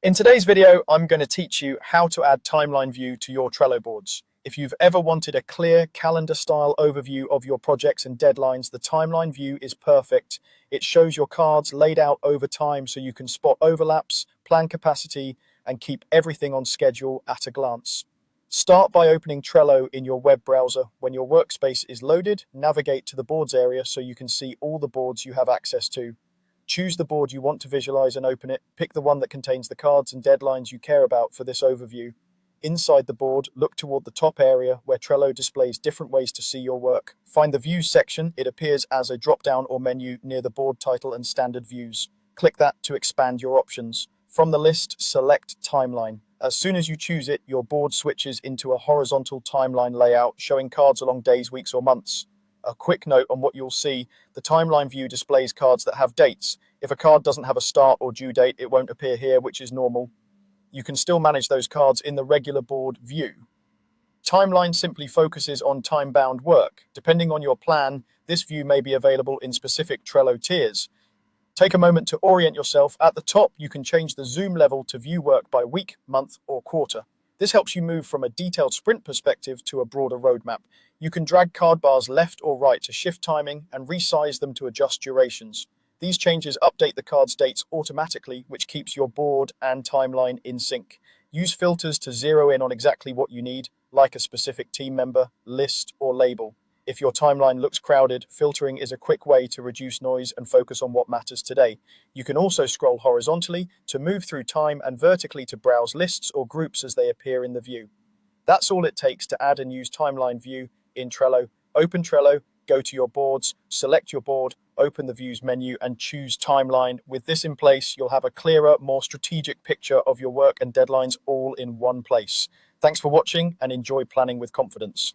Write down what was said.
In today's video, I'm going to teach you how to add timeline view to your Trello boards. If you've ever wanted a clear calendar-style overview of your projects and deadlines, the timeline view is perfect. It shows your cards laid out over time so you can spot overlaps, plan capacity, and keep everything on schedule at a glance. Start by opening Trello in your web browser. When your workspace is loaded, navigate to the boards area so you can see all the boards you have access to. Choose the board you want to visualize and open it. Pick the one that contains the cards and deadlines you care about for this overview. Inside the board, look toward the top area where Trello displays different ways to see your work. Find the Views section. It appears as a drop-down or menu near the board title and standard views. Click that to expand your options. From the list, select Timeline. As soon as you choose it, your board switches into a horizontal timeline layout showing cards along days, weeks, or months. A quick note on what you'll see: the timeline view displays cards that have dates. If a card doesn't have a start or due date, it won't appear here, which is normal. You can still manage those cards in the regular board view. Timeline simply focuses on time-bound work. Depending on your plan, this view may be available in specific Trello tiers. Take a moment to orient yourself. At the top, you can change the zoom level to view work by week, month, or quarter. This helps you move from a detailed sprint perspective to a broader roadmap. You can drag card bars left or right to shift timing and resize them to adjust durations. These changes update the card's dates automatically, which keeps your board and timeline in sync. Use filters to zero in on exactly what you need, like a specific team member, list, or label. If your timeline looks crowded, filtering is a quick way to reduce noise and focus on what matters today. You can also scroll horizontally to move through time and vertically to browse lists or groups as they appear in the view. That's all it takes to add and use timeline view in Trello. Open Trello, go to your boards, select your board, open the views menu, and choose timeline. With this in place, you'll have a clearer, more strategic picture of your work and deadlines all in one place. Thanks for watching and enjoy planning with confidence.